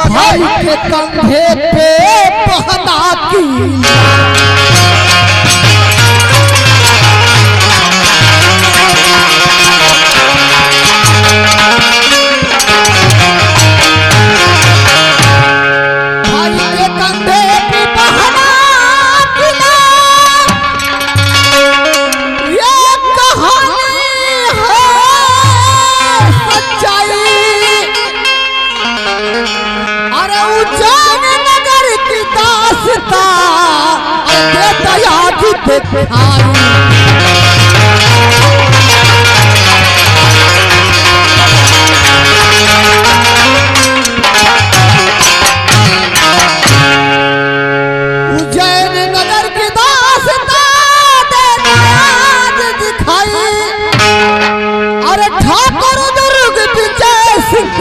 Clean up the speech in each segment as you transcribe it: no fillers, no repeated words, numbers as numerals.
भाई के कंधे पे पहना की उज्जैन नगर की दास्तां दिखाई। अरे ठाकुर दुर्ग विजय सिंह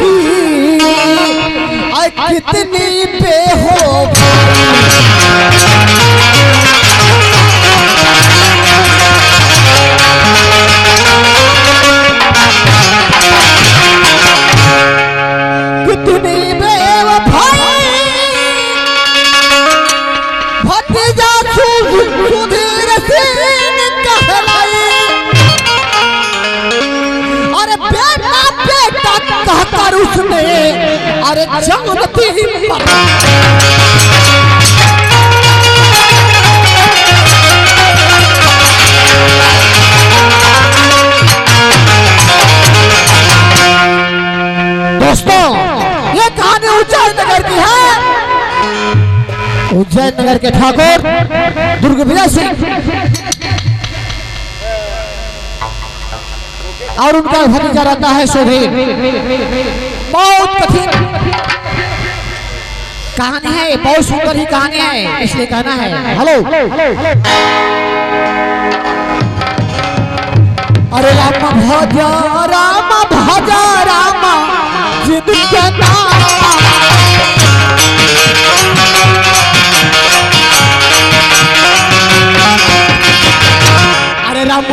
कितनी पे हो उसने अरे जानती दोस्तों ये कहानी उज्जैन नगर की है। उज्जैन नगर के ठाकुर दुर्ग विजय सिंह और उनका भतीजा रहता है सुधीर। बहुत कठिन कहानी है, बहुत सुंदर ही कहानी है, इसलिए कहना है हेलो। अरे राम भजा राम जिद के नाम अरे राम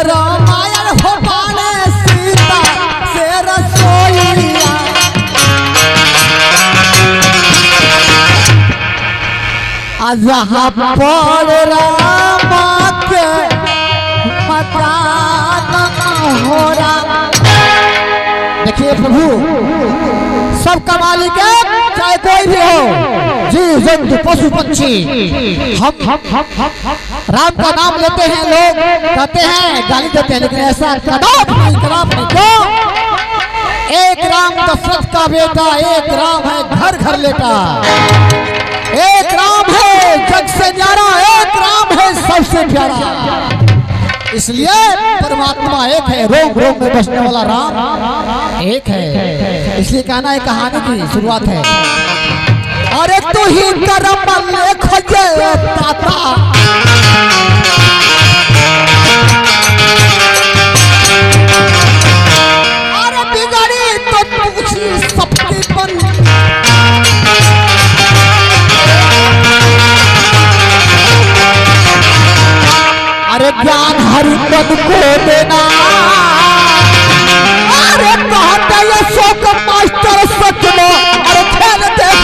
रामायण हो पाने सीता से रसोईया। जहाँ पर रामा के मकान हो रहा। देखिए प्रभु सब का मालिक है, चाहे कोई भी हो, जी जंतु पशु पक्षी। हम राम का नाम लेते हैं, लोग कहते हैं गाली देते हैं, लेकिन ऐसा कदापि नहीं क्यों? एक राम दशरथ का बेटा, एक राम है घर घर लेटा, एक राम है जग से न्यारा, एक राम है सबसे प्यारा। इसलिए परमात्मा एक है, रोम रोम में बसने वाला राम एक है। इसलिए कहना है कहानी की शुरुआत है। अरे तू ही करम लेख दाता, अरे बिगड़ी तो पूछी सबकी बन। अरे ज्ञान हरि पद को देना, अरे कहते ये शोक मास्टर सच में, अरे खेल देख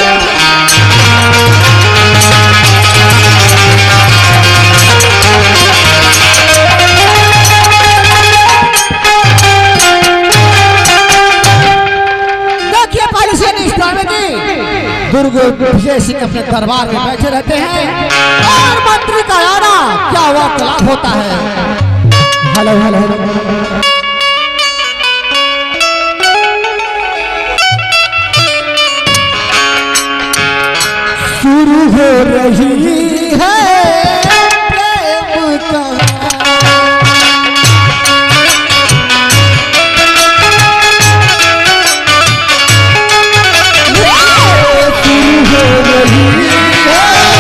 दुर्ग विजय सिंह अपने दरबार में बैठे रहते हैं और मंत्री का आना क्या वार्तालाप होता है। हेलो हेलो हेलो शुरू हो रही है प्रेम का शुरू हो रही है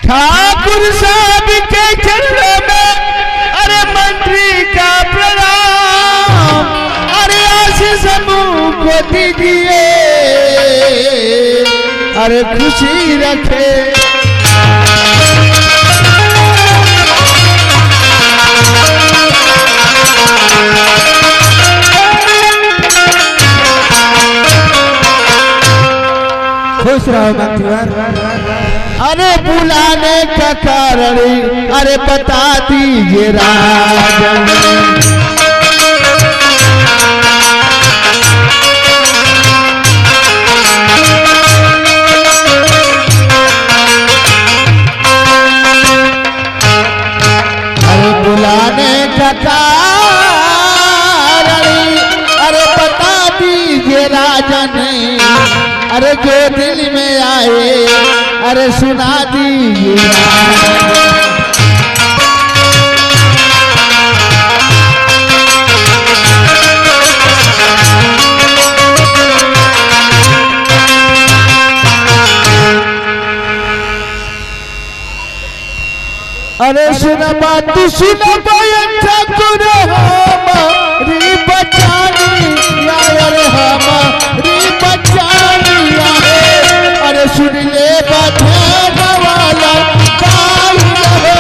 ठाकुर साहब के चरणों में अरे मंत्री का प्रणाम, अरे आशीष समूह को दीजिए, अरे खुशी रखे। खुश रहो मंत्री। अरे बुलाने का कारण अरे बता दीजिए राजन। अरे बुलाने का कारण अरे बता दीजिए राजन, अरे जो दिल में आए अरे सुना दीजिए। अरे सुन बात सुन ठाकुर हमारी बचानी, अरे हमारी बचानी, अरे सुन ले बधान वाला काल हो।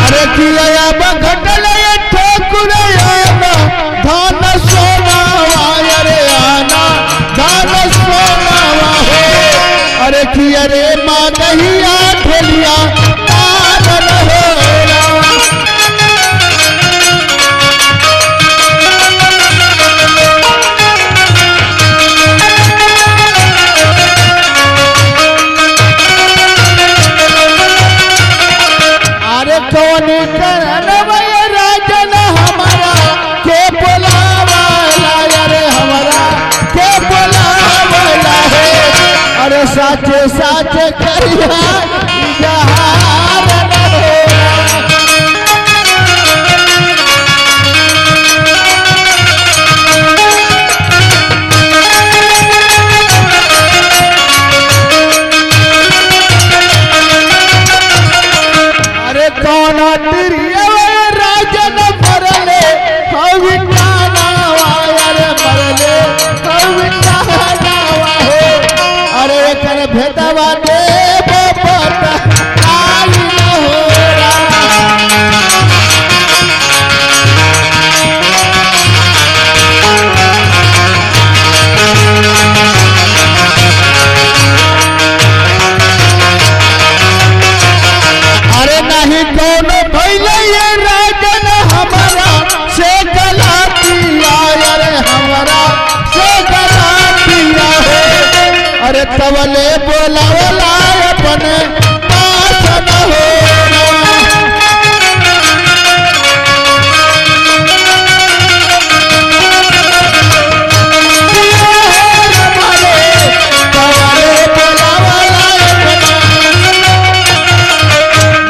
अरे किया बघटल ठाकुर आना धन सोना, अरे आना धन सोना हो। अरे किया रे माँ दहिया ढोलिया पागल हो। अरे कौन करन राजन हमारा के बोलावला, अरे हमारा के बोलावला है। अरे साचे साचे करिया जहार न हो। अरे कौन राजन मरले हविकाना, अरे मरले हविकाना हो। अरे कर भेदवा दे पता काली न हो। अरे नहीं कौन भैया ये राजन हमारा से गला पिया, अरे हमारा से गला पिया हो। अरे तवले बोलावला अपने पास न हो।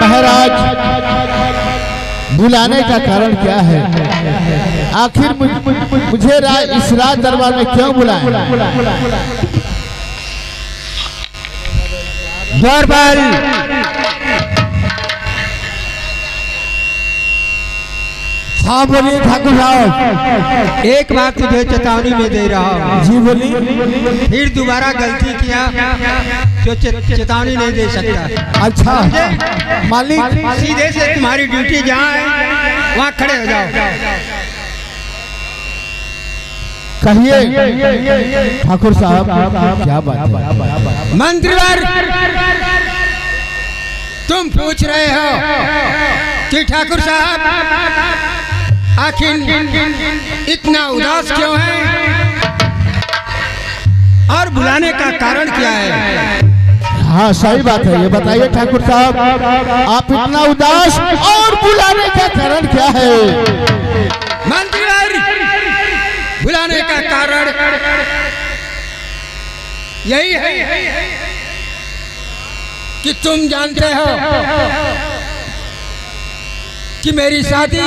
महाराज बुलाने का कारण क्या है? आखिर मुझे इस राज दरबार में क्यों बुलाया? दरबार हाँ बोलिए ठाकुर साहब। एक बार तुझे चेतावनी में दे रहा हूँ। जी बोलिए। फिर दोबारा गलती किया तो चेतावनी नहीं दे सकता। अच्छा मालिक, सीधे से तुम्हारी ड्यूटी जहाँ है वहाँ खड़े हो जाओ। कहिए ठाकुर साहब क्या बात है? मंत्रीवर तुम पूछ रहे हो कि ठाकुर साहब आखिर इतना उदास क्यों है और बुलाने का कारण क्या है? हाँ सही बात है, ये बताइए ठाकुर साहब, आप इतना उदास और बुलाने का कारण क्या है? मंत्री बुलाने का कारण यही है कि तुम जानते हो कि मेरी शादी,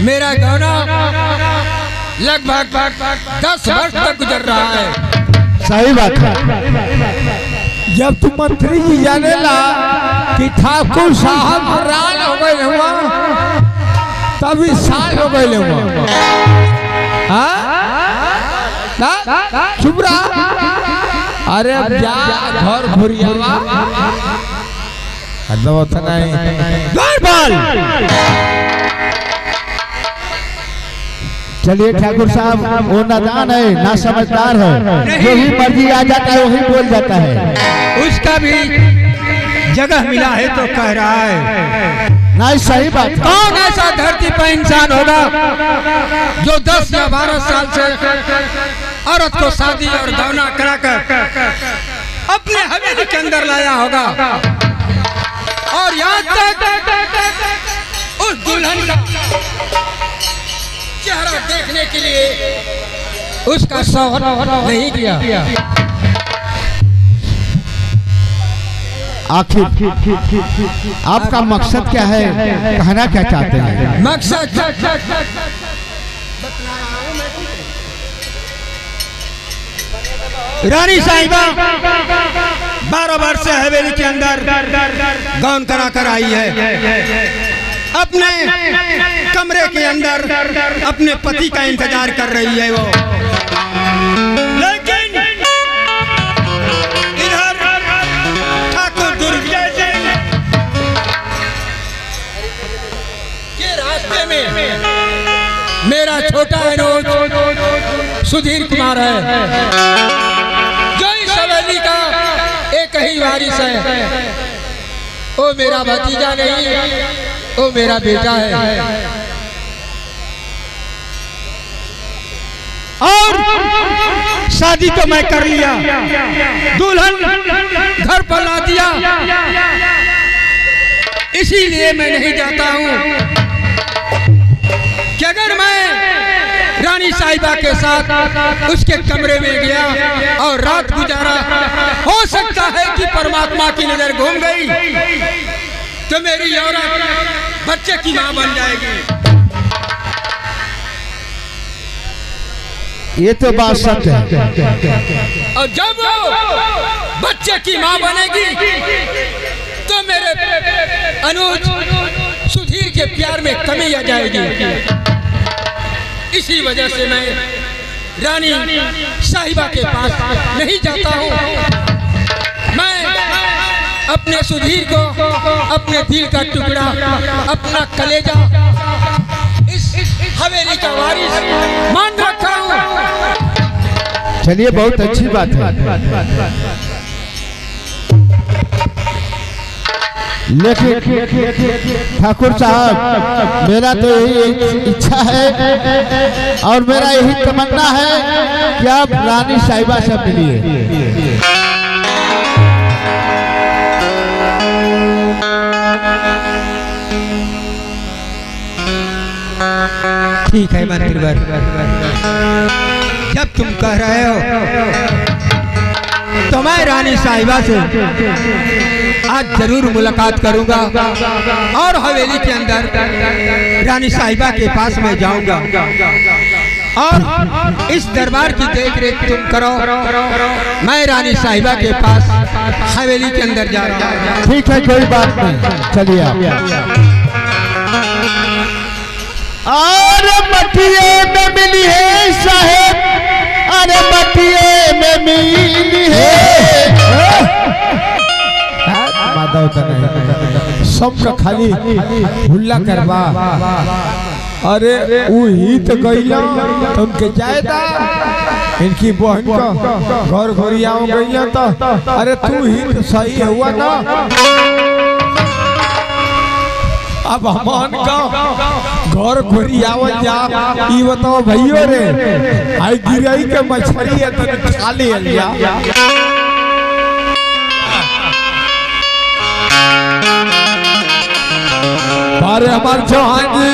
मेरा गौना लगभग 10 वर्ष तक गुजर रहा है। सही बात है। जब तुम मंत्री जी जाने ला कि ठाकुर साहब हैरान हो गए हुआ, तभी साल हो गए हुआ। चुप रहा, अरे जा घर घुरियावा चलिए ठाकुर साहब, वो नादान है, ना समझदार है, जो भी मर्जी आ जाता है वही बोल जाता है। उसका भी जगह मिला है तो कह रहा है। नहीं सही बात। कौन ऐसा धरती पर इंसान होगा जो 10 या 12 साल से औरत को शादी और गौना कराकर अपने हवेली के अंदर लाया होगा और यहाँ तक उस दुल्हन का चेहरा देखने के लिए उसका शौहर नहीं किया। आखिर आपका मकसद क्या है, कहना क्या चाहते हैं? मकसद रानी साहिबा 12 वर्ष से हवेली के अंदर गौन करा कर आई है। अपने कमरे के अंदर अपने पति का इंतजार कर रही है वो, लेकिन इधर ठाकुर दुर्जय के रास्ते में मेरा छोटा अनुज सुधीर कुमार है, जो इस हवेली का एक ही वारिस है। वो मेरा भतीजा नहीं, वो मेरा बेटा है। और शादी तो मैं कर लिया, दुल्हन घर पर ला दिया, इसीलिए मैं नहीं जाता हूँ कि अगर मैं रानी साहिबा के साथ उसके कमरे में गया और रात गुजारा, हो सकता है कि परमात्मा की नजर घूम गई तो मेरी औरत बच्चे की मां बन जाएगी। ये तो बात सच है। और जब वो बच्चे की मां बनेगी तो मेरे अनुज सुधीर के प्यार में कमी आ जाएगी। इसी वजह से मैं रानी साहिबा के पास नहीं जाता हूँ। मैं अपने सुधीर को अपने दिल का टुकड़ा, अपना कलेजा, इस हवेली का वारिस मान रखा हूँ। चलिए बहुत अच्छी बात है, लेकिन ठाकुर साहब मेरा तो यही इच्छा है और मेरा यही तमन्ना है कि आप रानी साहिबा से मिलिए। ठीक है मंत्रीवर, जब तुम कह रहे हो तो मैं रानी साहिबा से आज जरूर मुलाकात करूंगा और हवेली के अंदर रानी साहिबा के पास में जाऊंगा और इस दरबार की देखरेख तुम करो। मैं रानी साहिबा के पास हवेली के अंदर जा रहा हूँ। ठीक है, कोई बात नहीं, चलिए आप। अरे मटिए में मिली है साहेब, अरे मटिए में मिली है, माधव नहीं सबका खाली हुल्ला करवा। अरे वो ही तो गईला तो उनके जायदा, इनकी बहन का घर घरियाओ गईला तो अरे तू ही तो सही हुआ ना। अब हमान का घर घोरियावल जा ई बताओ भैयो रे आई गिरई के मछली है तो खा ले लिया बारे हमार चौहान जी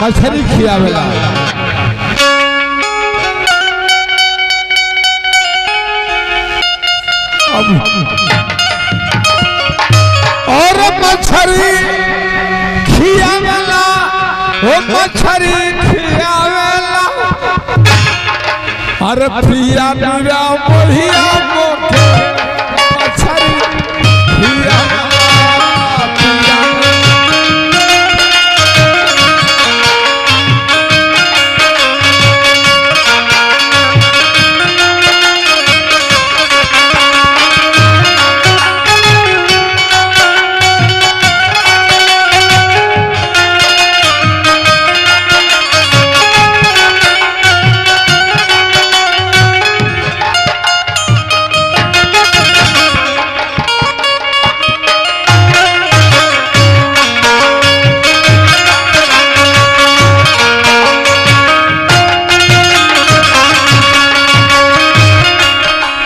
मछली खियावेला और मछली खियावेला ओ मछली खियावेला अरे प्रिया मेरा मोहिया मोखे मछली खियावेला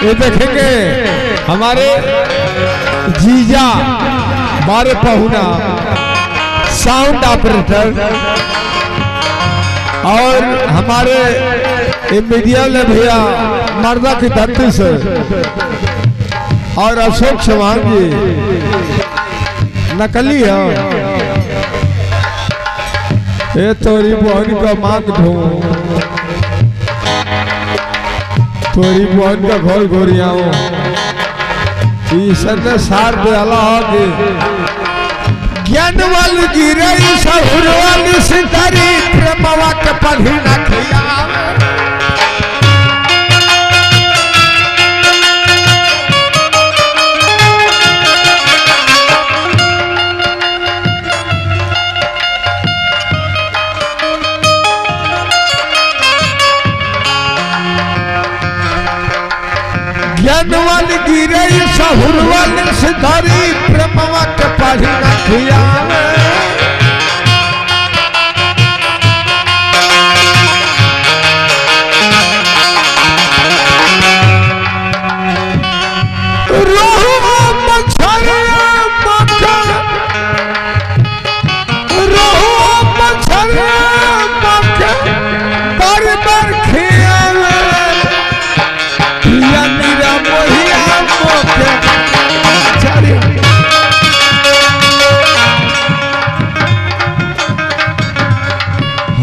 ये देखेंगे हमारे जीजा हमारे पहुना साउंड ऑपरेटर और हमारे मीडिया ने भैया मर्दा की धरती से और अशोक चौहान जी नकली है ये तोरी बहन का मांग ढो तोरी बहन का घर घोरियाओ ईश्वर सार दयाला के ज्ञान वाली गिरे सहुर वाली सितारी प्रेमवा के पढ़ी न खिया ज्ञान वाली गिरे सहुर वाली सितारी प्रेमवा के पढ़ी न खिया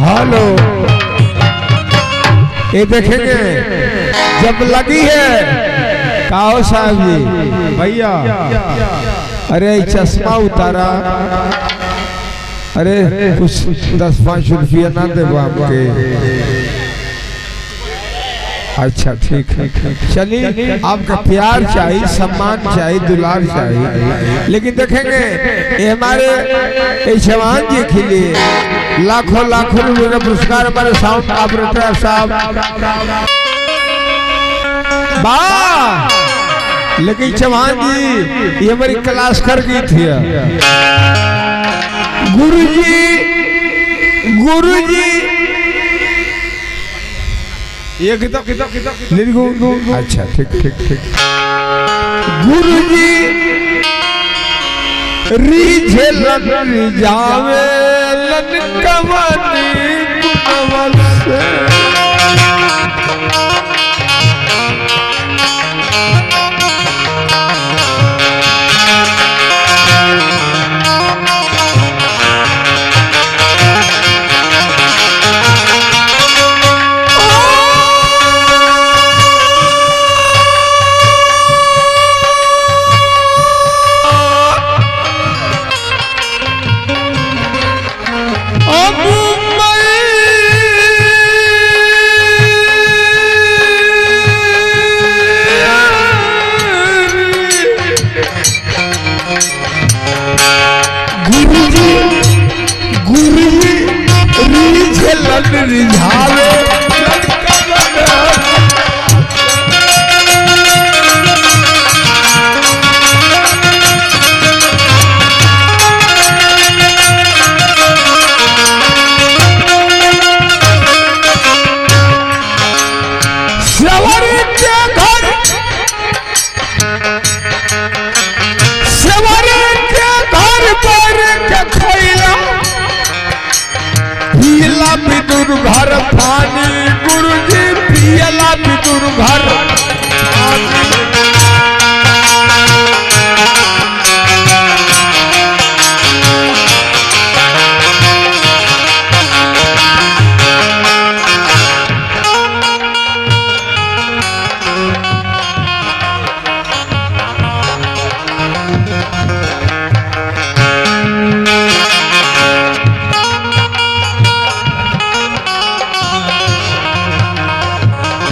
हेलो ये देखेंगे जब लगी है काओ साहब जी भैया अरे चश्मा उतारा अरे कुछ 10-5 रुपया ना दे आपके अच्छा ठीक है चलिए आपका प्यार चाहिए सम्मान चाहिए दुलार चाहिए लेकिन देखेंगे ये हमारे जवान जी के लिए लाखों लाखों रुपए का पुरस्कार हमारे साउंड ऑपरेटर साहब वाह लेकिन चौहान जी ये हमारी क्लास कर गई थी गुरुजी ये किताब अच्छा ठीक गुरुजी रीझे लग जावे लन कवानी कुनवल से विदुर घर पानी गुरुजी पियला विदुर घर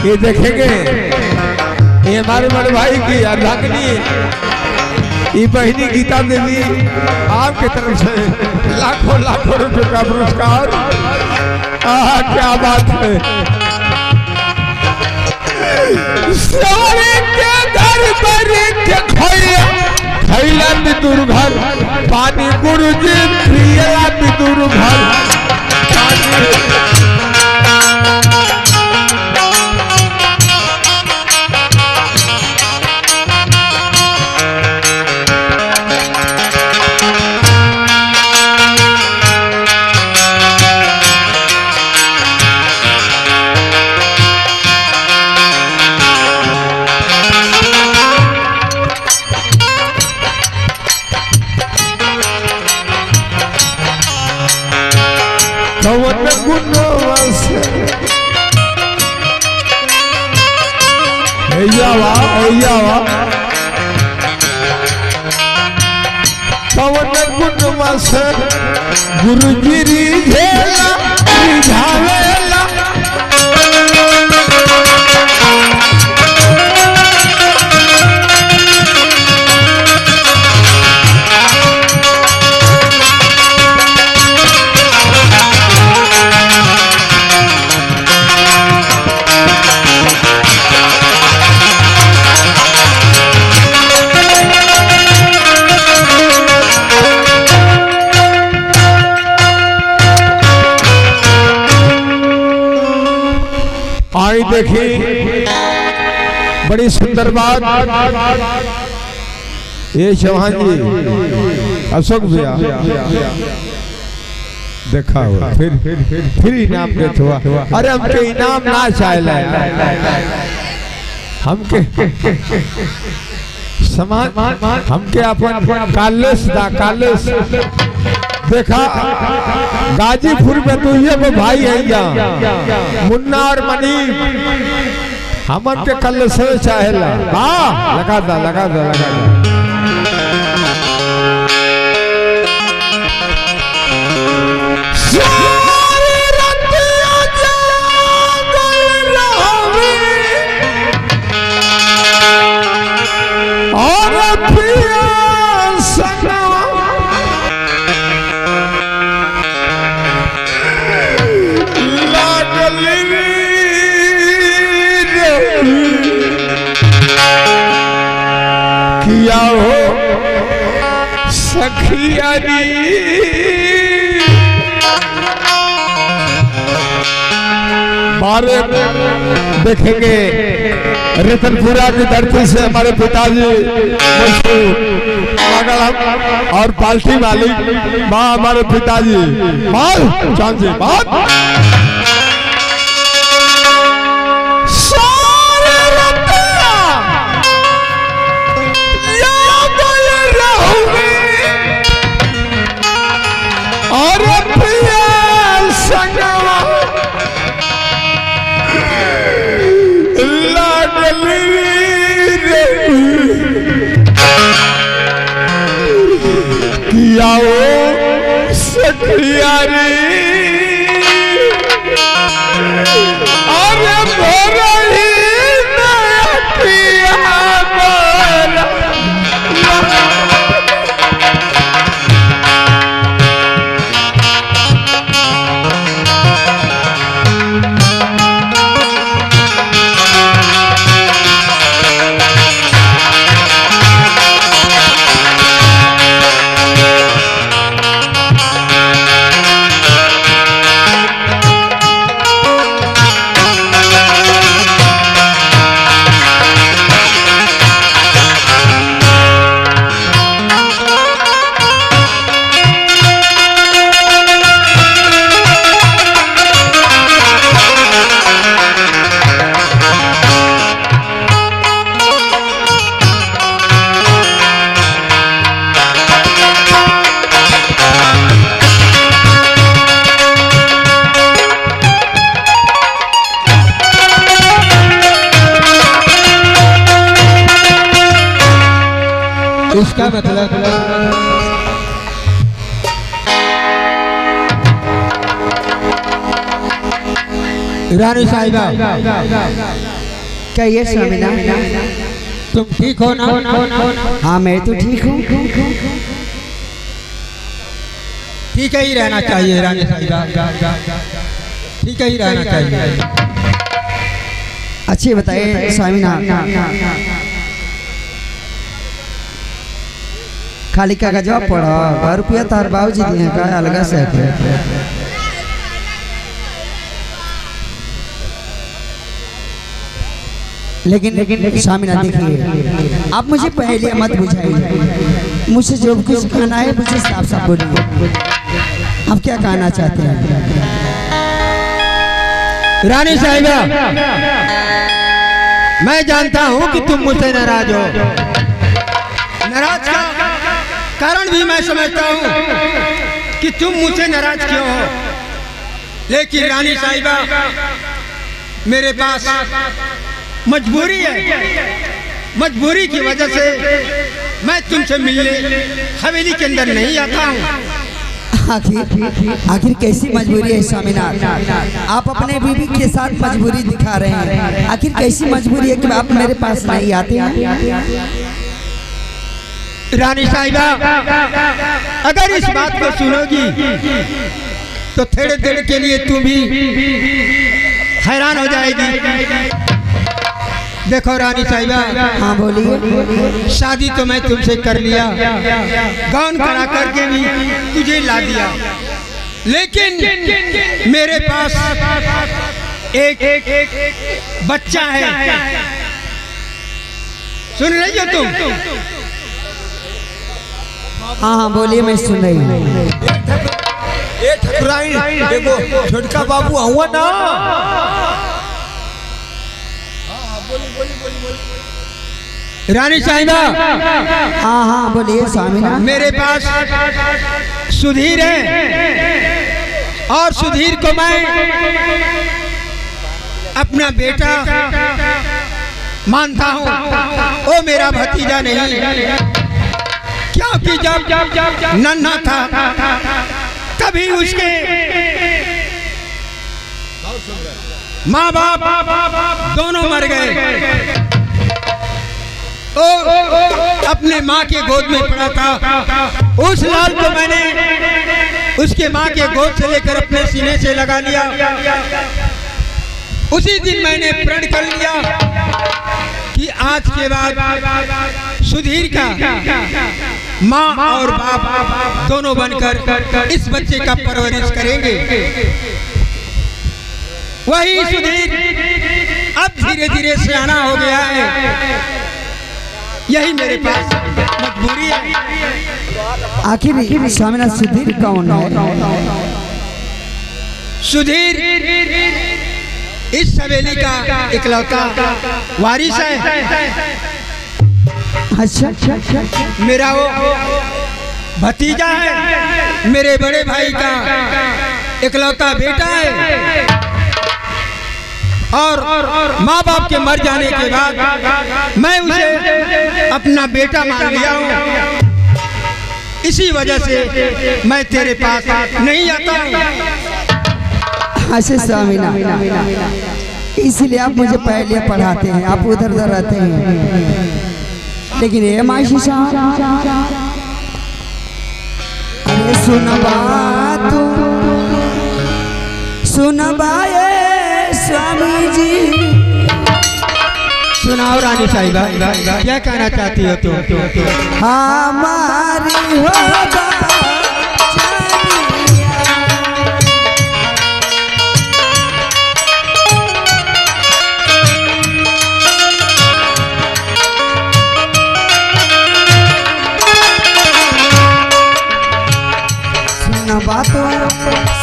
ये देखेंगे ये हमारे बड़े भाई की अर्धांगिनी ये बहनी गीता देवी आपके तरफ से लाखों लाखों रुपए का पुरस्कार। क्या बात है। के घर पर खैला विदुर घर पानी गुरुजी पियला विदुर घर गुरुगिरी झेला रिझावेला आई देखी बड़ी सुंदर बात ये चौहान जी अशोक भैया देखा हुआ फिर इनाम देते हुआ। अरे हमके इनाम ना चाहे हमके समान हमके अपन कालेस दा कालेस देखा गाजीपुर में तो ये वो भाई है यहाँ मुन्ना और मनीम हमन के कल से चाहेला। हाँ लगा दा लगा दा लगा दा। किया हो सखियारी मारे देखेंगे रतनपुरा की धरती से हमारे पिताजी और पाल्टी मालिक माँ हमारे पिताजी माल चांद जी बात सखियारी अरे मोरा ही नया किया मोरा रानी साहिबा, क्या ये स्वामीनाथ? तुम ठीक हो ना? हाँ मैं तो ठीक हूँ। ठीक ही रहना चाहिए रानी साहिबा, ठीक ही रहना चाहिए। अच्छे बताइए स्वामीनाथ, खाली का जवाब पढ़ो, रुपया तार बाबूजी दिए का अलग से। लेकिन स्वामीनाथ देखिए, आप मुझे पहले मत बुझाइए, मुझसे जो कुछ कहना है मुझे साफ साफ बोलिए, आप क्या कहना चाहते हैं? रानी साहिबा, मैं जानता हूँ कि तुम मुझसे नाराज हो। नाराज का कारण भी मैं समझता हूँ कि तुम मुझसे नाराज क्यों हो। लेकिन रानी साहिबा, मेरे पास मजबूरी है। मजबूरी की वजह से मैं तुमसे मिलने हवेली के अंदर नहीं आता हूँ। आखिर कैसी मजबूरी है स्वामीनाथ? आप अपने बीवी के साथ मजबूरी दिखा रहे हैं, आखिर कैसी मजबूरी है कि आप मेरे पास नहीं आते हैं? रानी साहिबा, अगर इस बात को सुनोगी तो थोड़े देर के लिए तू भी हैरान हो जाएगी। देखो रानी साहिबा, हाँ बोलिए। शादी तो मैं तुमसे कर लिया, गाउन करा करके भी तुझे ला दिया, लेकिन मेरे पास एक बच्चा है। सुन रही हो तुम? हाँ बोलिए, मैं सुन रही हूँ। देखो छोटका बाबू हुआ ना। रानी साहिबा, हाँ बोलिए स्वामीनाथ। मेरे पास सुधीर है और सुधीर को मैं अपना बेटा मानता हूँ। वो मेरा भतीजा नहीं, क्योंकि जब नन्हा था तभी उसके माँ बाप दोनों मर गए। अपने माँ के गोद में पड़ा था। उस लाल को मैंने उसके माँ के गोद से लेकर अपने सीने से लगा लिया। उसी दिन मैंने प्रण कर लिया कि आज के बाद सुधीर का माँ और बाप दोनों बनकर इस बच्चे का परवरिश करेंगे। वही सुधीर अब धीरे धीरे सियाना हो गया है। यही मेरे पास मजबूरी है। आखिर स्वामीनाथ सुधीर कौन है? सुधीर इस हवेली का इकलौता वारिस है। अच्छा, मेरा वो भतीजा है, मेरे बड़े भाई का इकलौता बेटा है। और माँ बाप के मर जाने के बाद मैं उसे अपना बेटा मान लिया हूँ। इसी वजह से मैं तेरे पास नहीं आता हूँ। अच्छा स्वामीनाथ, इसीलिए आप मुझे पहले पढ़ाते हैं, आप उधर उधर रहते हैं। लेकिन ये माशी साहब, अरे सुनबाए स्वामी जी। सुनाओ रानी साहिबा, क्या कहना चाहती हो तुम? हमारी हो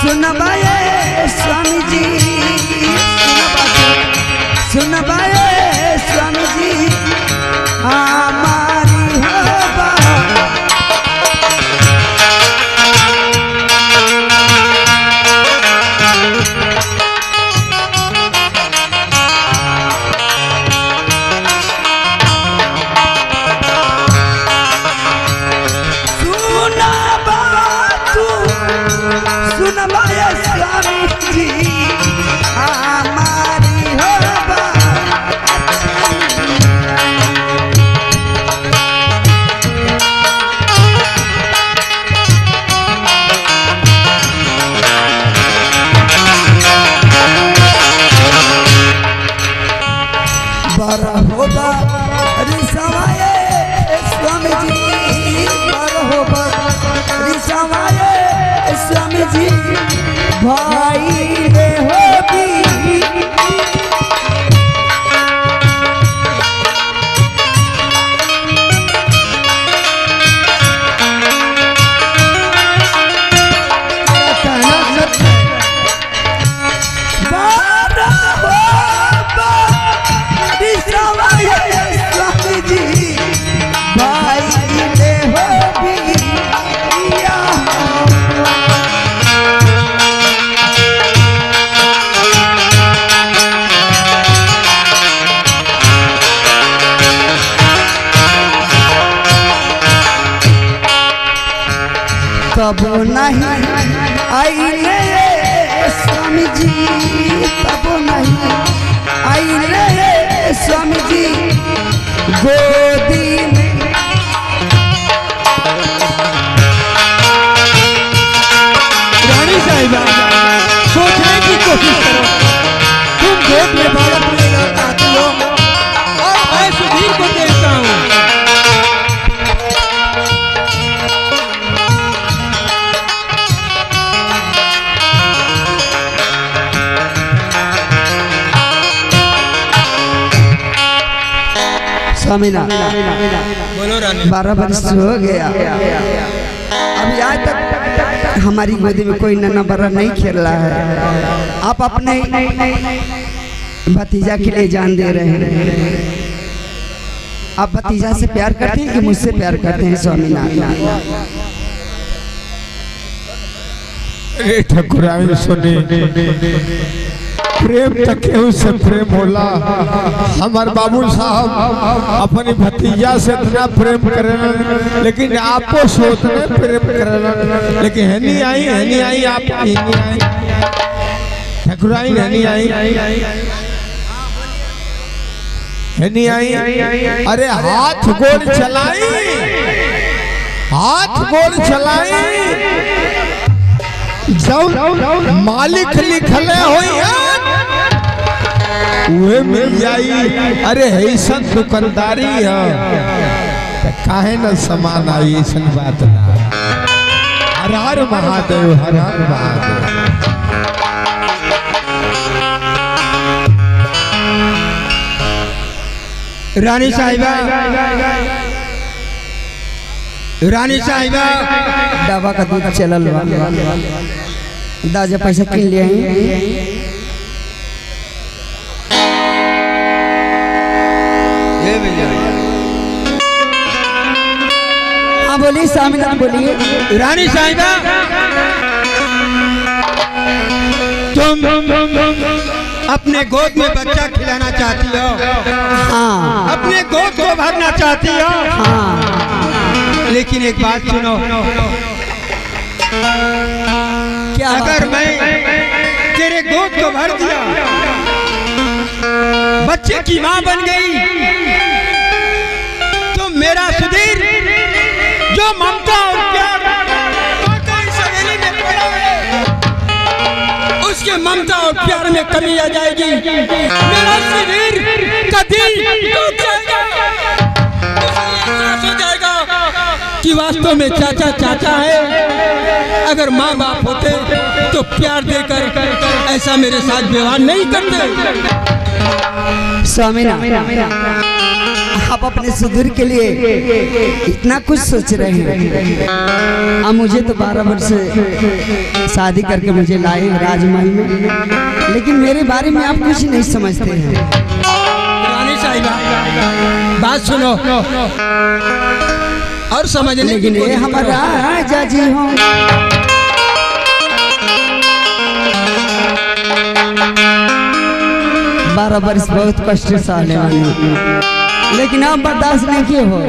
सुनबाए स्वामी जी, सुनबाए स्वामी जी, हमारी हो सुनवाए स्वामी जी हमारी हो बात। बड़ा होगा रिसवाए स्वामी जी, बड़ा होगा रिसवाए स्वामी जी भाई रे होगी। तब नहीं आईले स्वामी जी, तब नहीं आईले स्वामी जी गोदी में। रानी साहिबा सोचने की कोशिश करो, तुम गोद में बालक लेना चाहती हो और मैं सुधीर को देखता हूँ। स्वामीना बोलो रानी। 12 वर्ष हो गया, अभी आज तक हमारी गोदी में कोई नन्हा बड़ा नहीं खेल रहा है। आप अपने भतीजा के लिए जान दे रहे हैं। आप भतीजा से प्यार करते हैं कि मुझसे प्यार करते हैं स्वामीनाथ? अरे ठकुराइन सुनी, प्रेम तक से प्रेम होला। हमार बाबू साहब अपनी भतीजा से इतना प्रेम करें, लेकिन आपको सोचने प्रेम करें, लेकिन हनी आई आप हनी आई ठकुराइन हनी आई। अरे हाथ गोड़ चलाई, हाथ गोड़ चलाई, जब मालिक लिखले हो वे मिल जाई। अरे ऐसन दुकानदारी है काहे न समान आई, ऐसन बात ना। हर हर महादेव, हर हर महादेव। रानी साहिबा, रानी साहिबा दवा का दूध चलल दाजा पैसा किन लिए। हाँ बोलिए स्वामीनाथ बोलिए। रानी साहिबा तुम अपने गोद में बच्चा खिलाना चाहती हो? हाँ। अपने गोद को भरना चाहती हो? हाँ। लेकिन एक बात सुनो, क्या अगर मैं तेरे गोद को भर दिया, बच्चे की माँ बन गई, तो मेरा सुधीर जो ममता और प्यार इस हवेली में पड़ा है, उसके ममता और प्यार में कमी आ जाएगी। मेरा सुधीर का दिल टूट जाएगा, एहसास हो जाएगा कि वास्तव में चाचा चाचा है। अगर माँ बाप होते तो प्यार देकर ऐसा मेरे साथ व्यवहार नहीं करते। स्वामीनाथ आप अपने सुधीर के लिए इतना कुछ सोच रहे हैं। अब मुझे तो 12 वर्ष शादी करके मुझे लाए राजमहल में, लेकिन मेरे बारे में आप कुछ नहीं समझते हैं। रानी साहिबा बात सुनो और समझने, लेकिन ये हमारा राजा जी हो, 12 वर्ष बहुत कष्ट सहने वाली, लेकिन अब बर्दाश्त नहीं किए हो।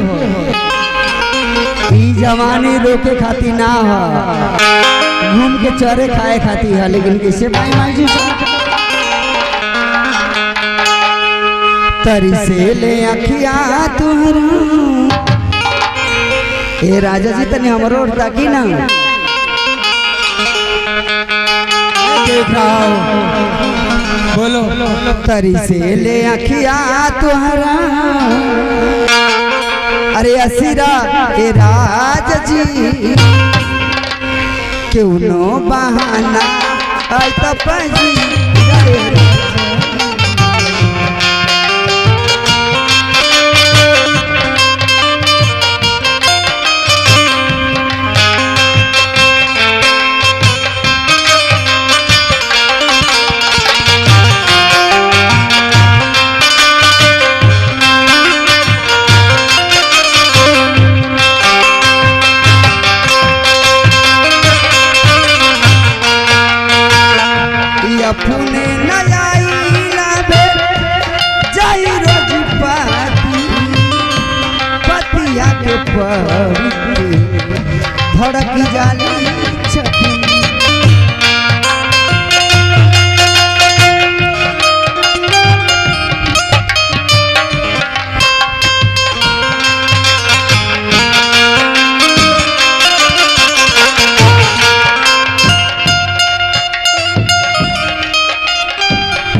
ई जवानी रोके खातिर ना हो। घूम के चरे खाए खाती है, लेकिन कैसे माई माई जी तरी से ले अखिया तुहरा। ए राजा जी तने हमरो ओर ताकी ना देख रहा हूँ। बोलो तरी से ले अखिया तुहरा। अरे असीरा ए राजा जी क्यों नो बहाना आई तपजी गए। अपने नयाईला बे जाई रोज पाती पतिया के परी धड़क जाली छठी।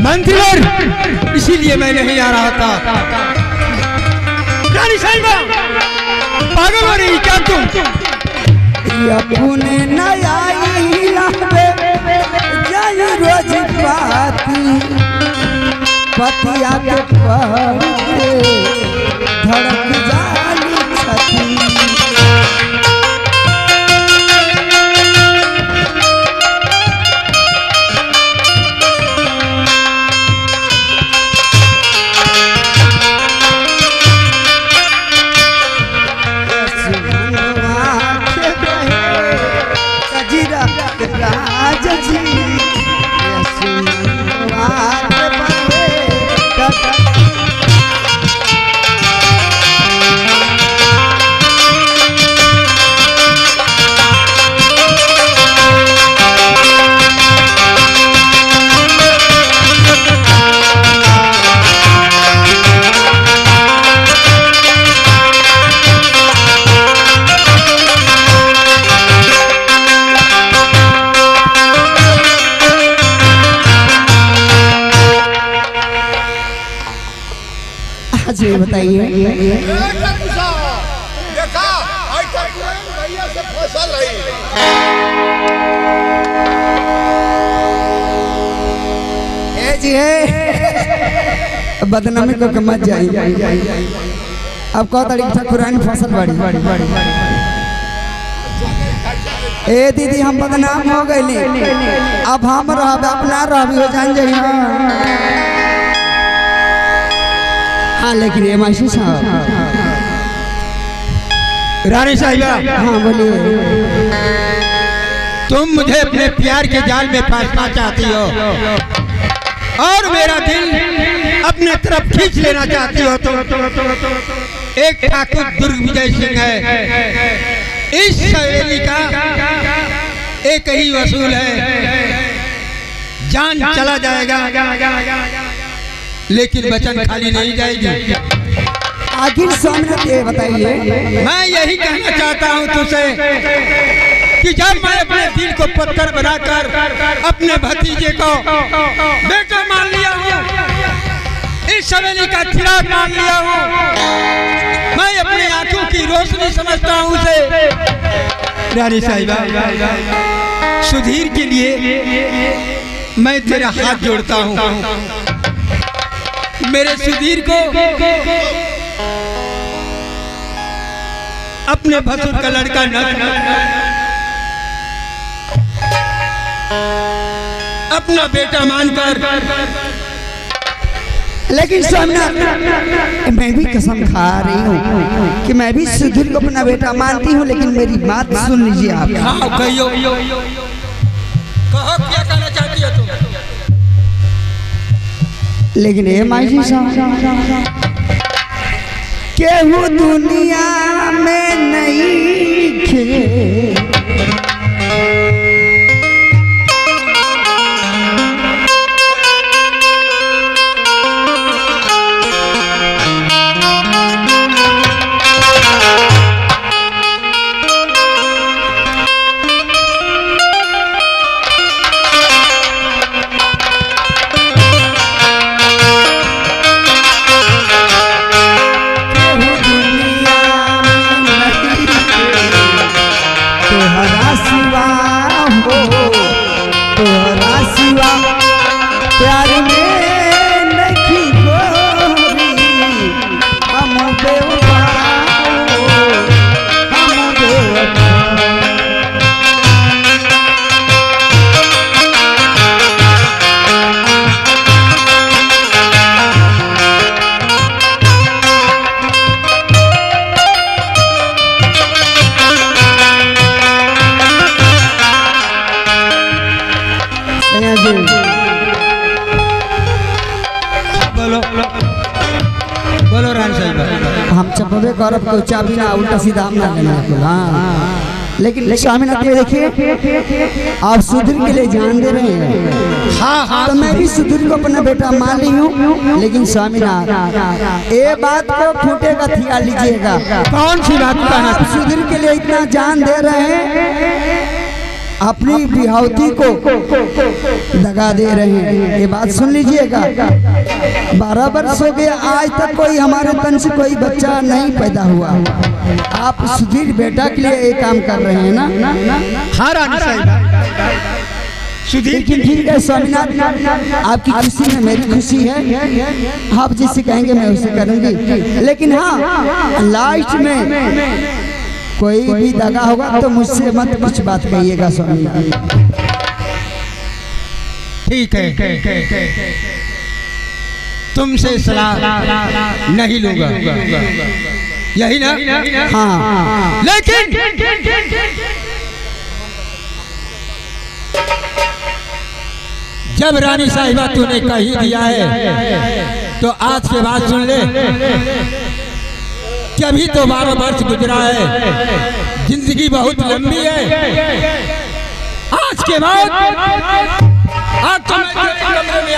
मंदिर इसीलिए मैं नहीं आ रहा था। रानी साहिबा पागल हो रही क्या तुम? अपने नयाईला बे जाई रोज पाती पतिया के परी धड़क जाली छठी। राजा जी जी बताइए। देखा भैया से फसल रही। ए जी है बदनामी को मत जाइए। अब कौ तारीख ठाकुरानी फसल बड़ी। ए दीदी हम बदनाम हो गए, अब हम रहब अपना रहबी हो जान जाइए। हाँ लेकिन ये मासी साहब। रानी साहिबा हाँ बोलिए। तुम मुझे अपने प्यार के जाल में फंसना चाहती हो और मेरा दिल अपने तरफ खींच लेना चाहती हो। तो एक ठाकुर दुर्गविजय सिंह है, इस सवेली का एक ही वसूल है। जान चला जाएगा लेकिन वचन खाली नहीं जाएगी। आखिर सामने ये बताइए। मैं यही कहना चाहता हूँ तुझसे कि जब मैं अपने दिल को पत्थर बनाकर अपने भतीजे को बेटा मान लिया हूँ, इस सवेली का चिराग मान लिया हूँ, मैं अपनी आंखों की रोशनी समझता हूँ उसे। रानी साहिबा सुधीर के लिए मैं तेरा हाथ जोड़ता हूँ। मेरे सुधीर को अपने भसुर का लड़का न अपना बेटा मानकर। लेकिन सामने मैं भी कसम खा रही हूँ कि मैं भी सुधीर को अपना बेटा मानती हूँ, लेकिन मेरी बात सुन लीजिए आप। कहो क्या कहना चाहती हो तुम? लेकिन ये माई साहब केहू दुनिया में नहीं खे सिवा हो, तोहरा सिवा प्यार में नहीं गोरी, हम बेवफा हो, हम बेवफा। बोलो बोलो रानी साहिबा। हम चपबे करब तो चाबी ना उल्टा सीधा हम ना लेना बिल्कुल। हाँ लेकिन स्वामीनाथ में देखिए आप सुधीर के लिए जान दे रहे हैं। हाँ हाँ तो मैं भी सुधीर को अपना बेटा मान ली हूँ, लेकिन स्वामीनाथ ये बात को फूटे का थिया लीजिएगा। कौन सी बात कहना? आप सुधीर के लिए इतना जान दे रहे हैं, अपनी बिहावती को दगा दे रहे हैं, ये बात सुन लीजिएगा। 12 वर्ष हो गया, आज तक कोई हमारे तन से कोई बच्चा नहीं पैदा हुआ। आप सुधीर बेटा के लिए ये काम कर रहे हैं ना? हाँ रानी साहिबा, सुधीर लेकिन ठीक है स्वामीनाथ, आपकी खुशी में मेरी खुशी है। आप जिससे कहेंगे मैं उसे करूंगी, लेकिन हाँ लास्ट में कोई भी दगा होगा तो मुझसे मत कुछ बात कहिएगा स्वामीनाथ। ठीक है, तुमसे सलाह नहीं लूंगा, यही ना? हाँ लेकिन जब रानी साहिबा तूने कह ही दिया है तो आज के बाद सुन ले कि अभी तो 12 वर्ष गुजरा है, जिंदगी बहुत लंबी है। आज के बाद आज तो मैं तेरे कमरे में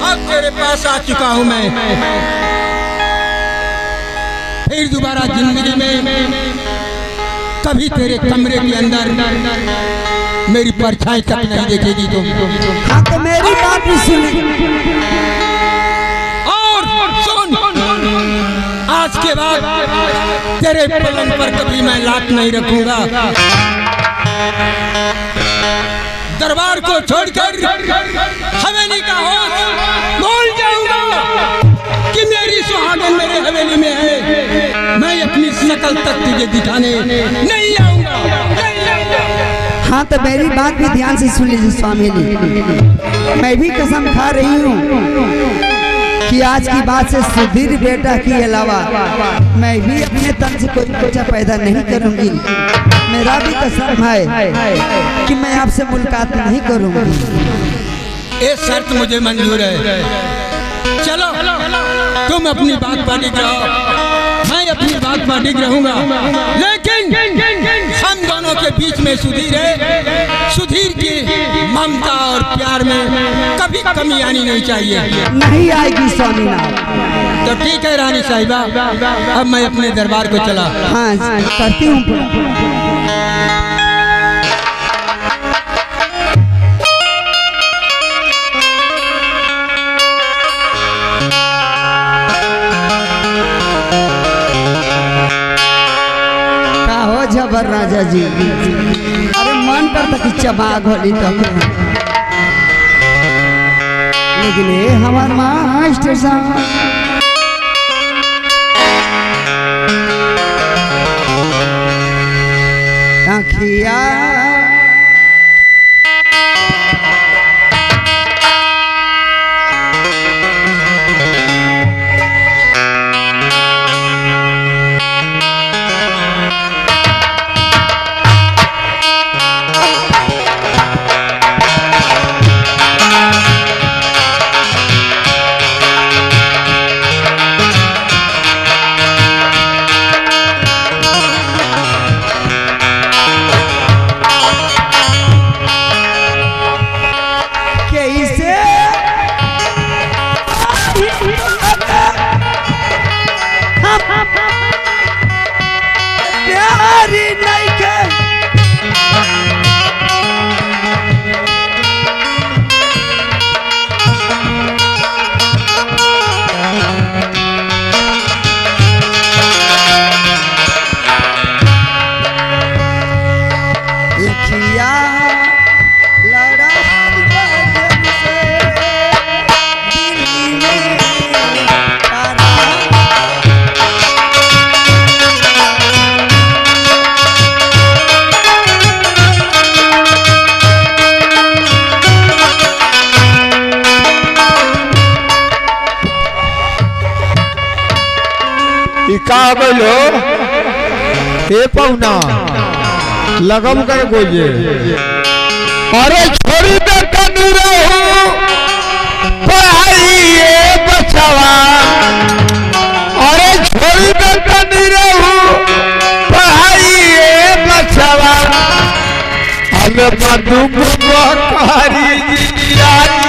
अब तेरे पास आ चुका हूं मैं। फिर दोबारा जिंदगी में कभी तेरे कमरे के अंदर मेरी परछाई तक नहीं देखेगी तुम। हाँ तो मेरी बात भी सुनी। और सुन, आज के बाद तेरे पलंग पर कभी मैं लात नहीं रखूंगा। दरबार को छोड़कर हवेली का होश भूल जाऊंगा कि मेरी सुहागन मेरे हवेली में है। मैं अपनी शकल तक तुझे दिखाने नहीं आऊंगा। हाँ तो मेरी बात भी ध्यान से सुन लीजिए स्वामी जी, मैं भी कसम खा रही हूँ कि आज की बात से सुधीर बेटा के अलावा मैं भी अपने तन से कोई बच्चा पैदा नहीं करूंगी। मेरा भी कसम है कि मैं आपसे मुलाकात नहीं करूंगी। ये शर्त मुझे मंजूर है। चलो तुम अपनी बात पर टिक रहो, मैं अपनी बात पर टिक रहूंगा, लेकिन हम दोनों के बीच में सुधीर है। सुधीर की ममता और प्यार में कभी कमी आनी नहीं चाहिए। नहीं आएगी स्वामीनाथ। तो ठीक है रानी साहिबा, अब मैं अपने दरबार को चला। हाँ करती हूँ। जबर राजा जी, अरे मन करता कि चबाग होली तो, लेकिन ये हमार मास्टर साहब आँखिया ई का बोलो ए पौना लगम कर गोजे अरे छोड़ी दे कनी रहू पढ़ाई ए बचवा अरे छोड़ी दे कनी रहू पढ़ाई ए बचवा हमें मधु मुखारी जियारी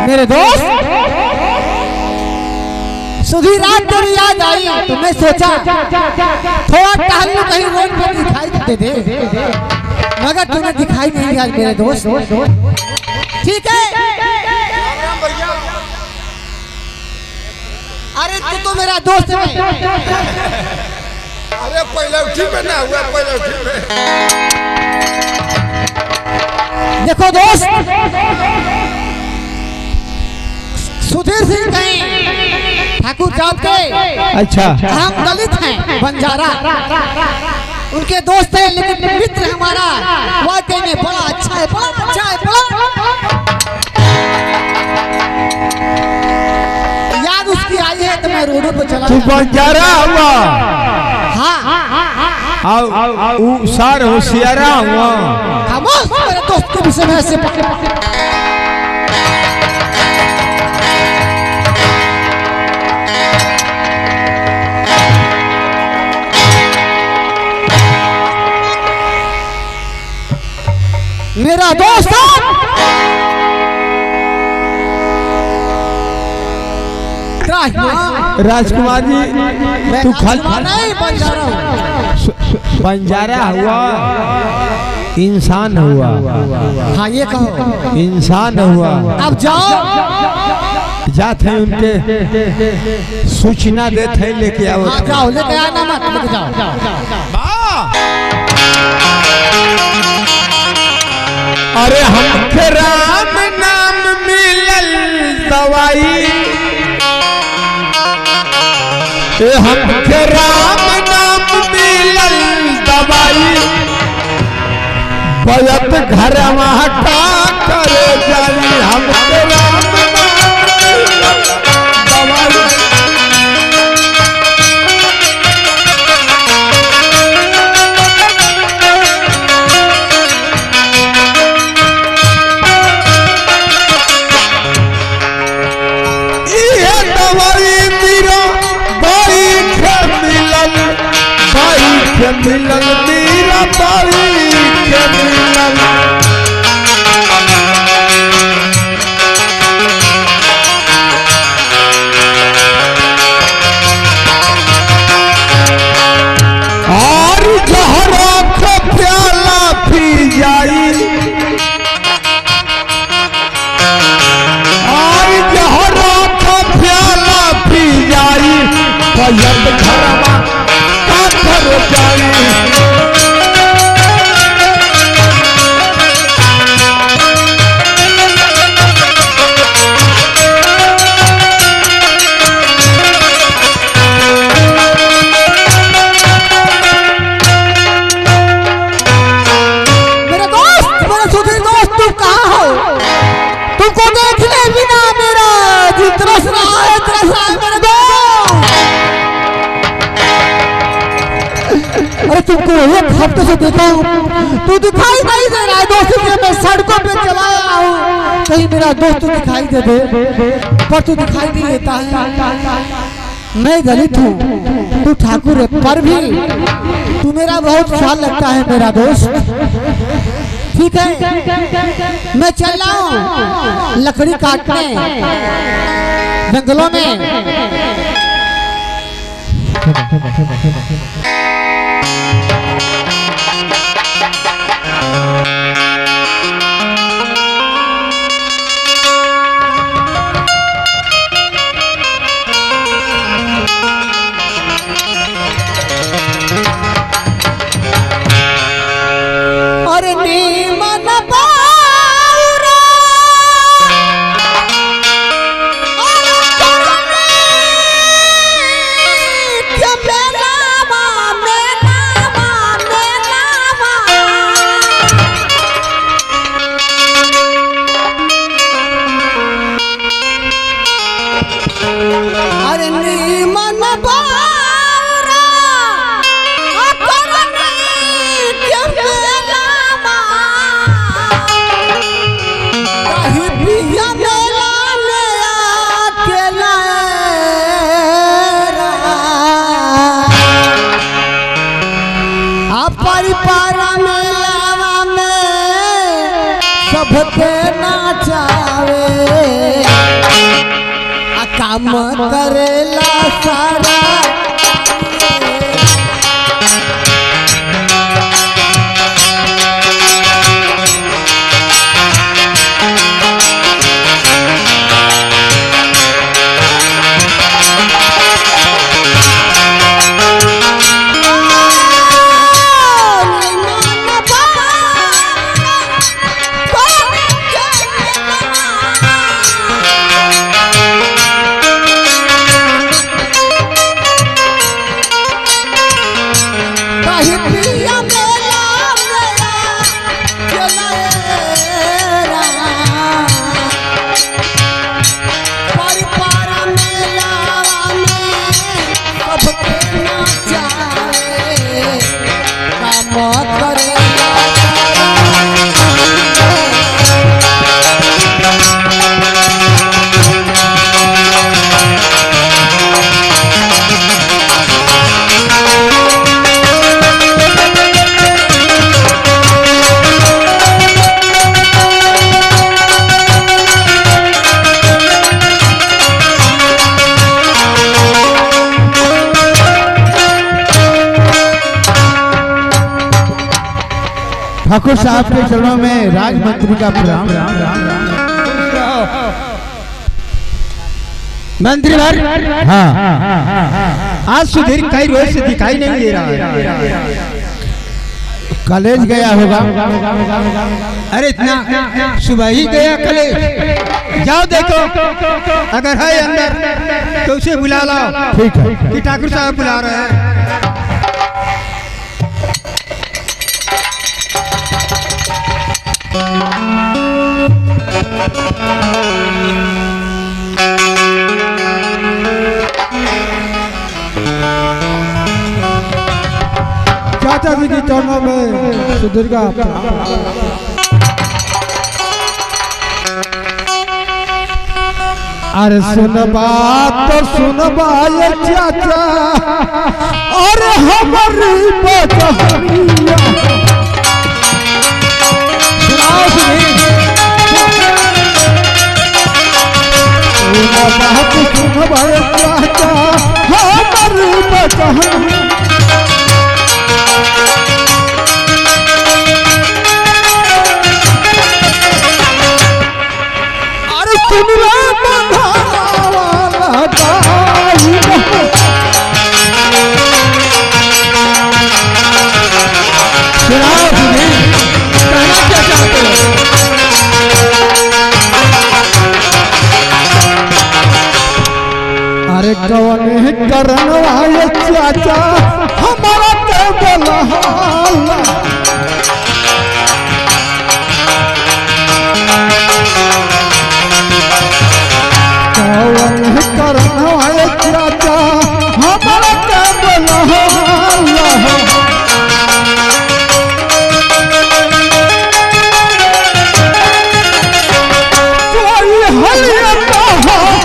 मेरे दोस्त सुधी रात तेरी याद आई तो मैं सोचा थोड़ा टहलू कहीं रोड पे दिखाई देते थे मगर तुम्हें दिखाई नहीं दिया मेरे दोस्त। ठीक है अरे तू तो मेरा दोस्त है। अरे पहले उठी में ना हुआ पहले उठी में। देखो दोस्त सुधीर सिंह कहीं ठाकुर साहब के अच्छा हम दलित हैं बंजारा उनके दोस्त हैं लेकिन मित्र हमारा वाकई में बड़ा अच्छा है बड़ा अच्छा है बड़ा याद उसकी आई है तो मैं रोडों पर चला तू बंजारा हुआ हाँ ऊ सार होशियारा हुआ खामोश मेरे दोस्त के विषय में ऐसे मेरा दोस्त राजकुमार जी तू नहीं बंजारा हुआ इंसान हुआ। हाँ ये कहो इंसान हुआ। अब जाओ जाते हैं उनके सूचना देते हैं लेके आओ। हाँ जाओ लेके आना मत लेके जाओ। अरे हमके राम नाम मिलल दवाई हमके राम नाम मिलल दवाई बयत घर वहाँ का करे जाई हमके राम नाम दवाई मिलन मेरा बारी के मिलन और जहरा को प्याला पी जाई और जहरा को प्याला पी जाई भयत घरमा तुमको देखने बिना मेरा जी तरस रहा है मेरे दोस्त। अरे तुमको एक हफ्ते से देखा हूँ तू दिखाई नहीं दे रहा है दोस्त के मैं सड़कों पे चला आया हूँ कहीं मेरा दोस्त दिखाई दे पर तू दिखाई नहीं देता है। मैं दलित हूँ तू ठाकुर है पर भी तू मेरा बहुत ख्याल रखता है मेरा दोस्त। ठीक है मैं चल रहा हूँ लकड़ी काटने जंगलों में। नीमन बाउरा के मेलावा मेलावा मेलावा अरे नीमन बाउरा के मेलावा कहीं पिया मेला में अकेला परिपारा मेलावा में सबके नाचावे काम करेला सारा ठाकुर साहब के चरणों में राज मंत्री का प्रणाम। मंत्री भर हाँ आज सुधीर कई रोज से दिखाई नहीं दे रहा है। कॉलेज गया होगा। अरे इतना सुबह ही गया कॉलेज। जाओ देखो अगर है अंदर तो उसे बुला लाओ। ठीक है कि ठाकुर साहब बुला रहे हैं। चाचा जी के चरणों में सुधीर का अरे सुन बात तो सुन बाए चाचा अरे हमारी बचनिया सुनाओ सुधीर। सुन बात सुन बाए चाचा हमारी बचनिया अरे कौन करन वाले चाचा हमारा के बोला कौन करन वाले चाचा हमारा के बोला कोई हलिया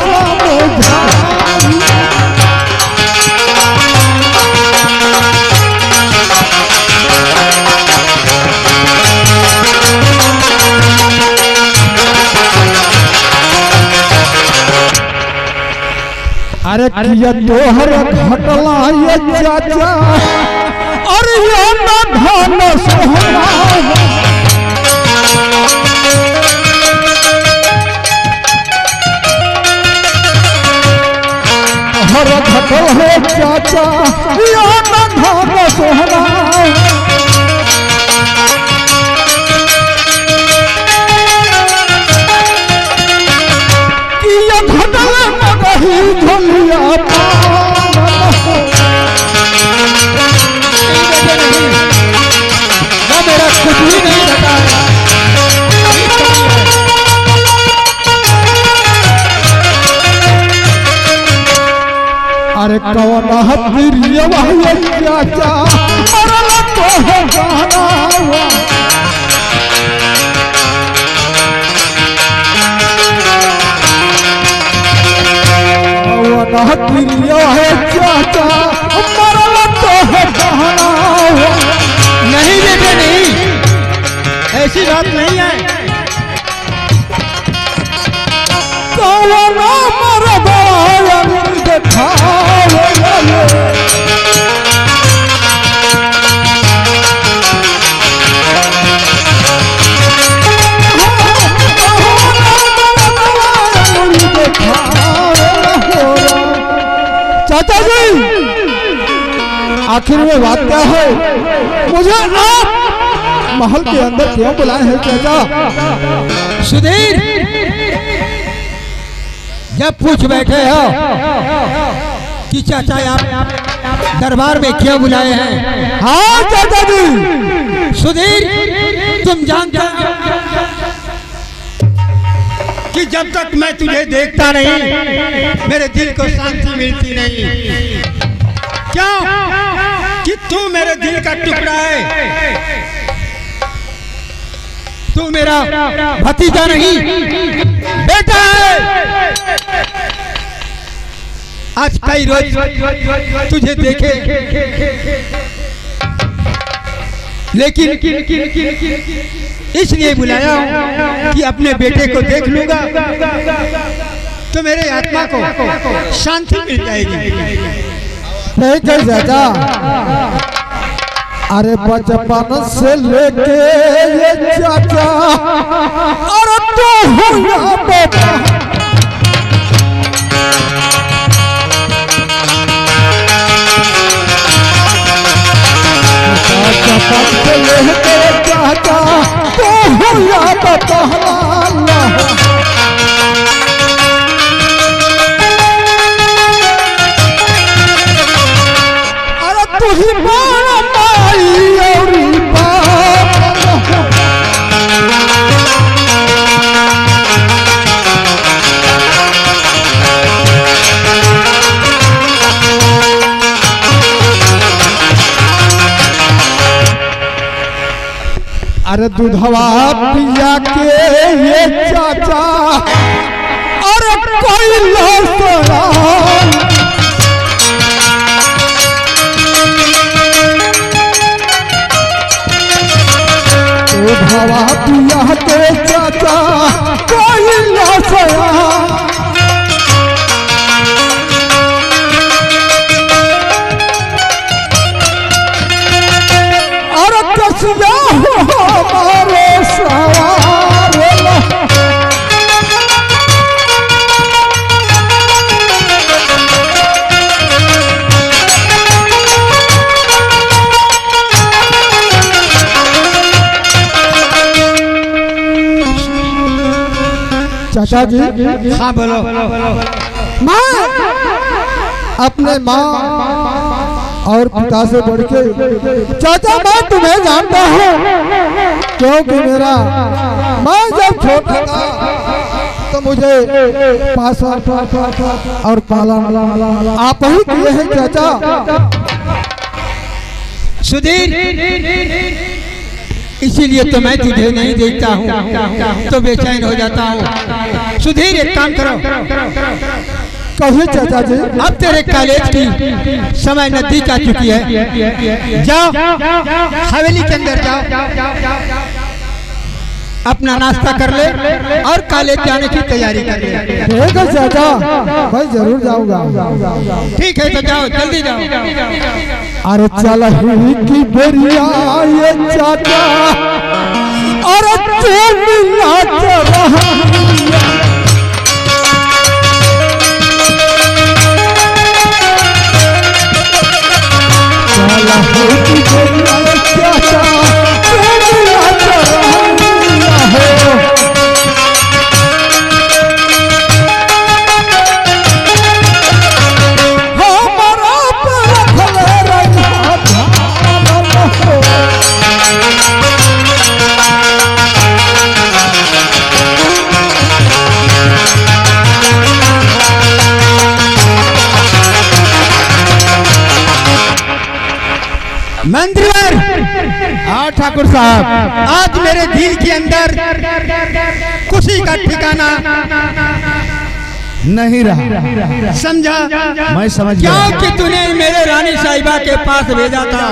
अरे किया तोहर घटला ये चाचा अरे ये ना धन सोहना हर घटल हो चाचा ये ना धन सोहना ही नहीं घटा है। अरे कौन प्रिय चाचा मरल तो है गाना हुआ कौन प्रिय है चाचा मरल तो है गाना हुआ। नहीं बेटे नहीं, ऐसी बात नहीं है। कौन मरदा चाचा जी आखिर में बात क्या है? मुझे आप महल के अंदर क्यों बुलाए हैं चाचा? सुधीर, जब पूछ बैठे हो कि चाचा आप दरबार में क्यों बुलाए हैं? हाँ चाचा जी। सुधीर, तुम जानते हो कि जब तक मैं तुझे देखता नहीं मेरे दिल को शांति मिलती नहीं। क्यों? कि तू मेरे दिल का टुकड़ा है, तू मेरा भतीजा नहीं बेटा है। आज कई रोज तुझे देखे, लेकिन इसलिए बुलाया कि अपने बेटे को देख लूंगा तो मेरे आत्मा को शांति मिल जाएगी। नहीं कर चाचा, अरे बचपन से लेके ये चाचा और तो हुआ बेटा बचपन से लेके चाचा तो हुआ बेटा तुझी माई और अरे दूधवा पिया के ये चाचा अरे कोई लोसरा दूधवा पिया के चाचा कोई लोसरा अरे कसिया हमारे सवार चाचा जी। हाँ बोलो। माँ अपने माँ और पिता से बढ़ के चाचा मैं तुम्हें जानता हूँ, क्योंकि मेरा मैं जब छोटा था तो मुझे पासा और पाला आप ही किए हैं चाचा। सुधीर, इसीलिए तो मैं तुझे नहीं देखता हूँ तो बेचैन हो जाता हूँ। सुधीर, एक काम करो, कहिए चाचा जी। अब तेरे कॉलेज की समय नजदीक आ चुकी है, जाओ हवेली के अंदर जाओ, अपना नाश्ता कर ले और कॉलेज जाने की तैयारी कर ले। ठीक है चाचा, मैं जरूर जाऊंगा। ठीक है तो जाओ, जल्दी जाओ। अरे चल ही की बेरिया ये चाचा अरे चलिया ठाकुर साहब, आज मेरे दिल के अंदर खुशी का ठिकाना नहीं रहा। समझा? मैं समझ गया। क्योंकि तूने मेरे रानी साहिबा के पास भेजा था।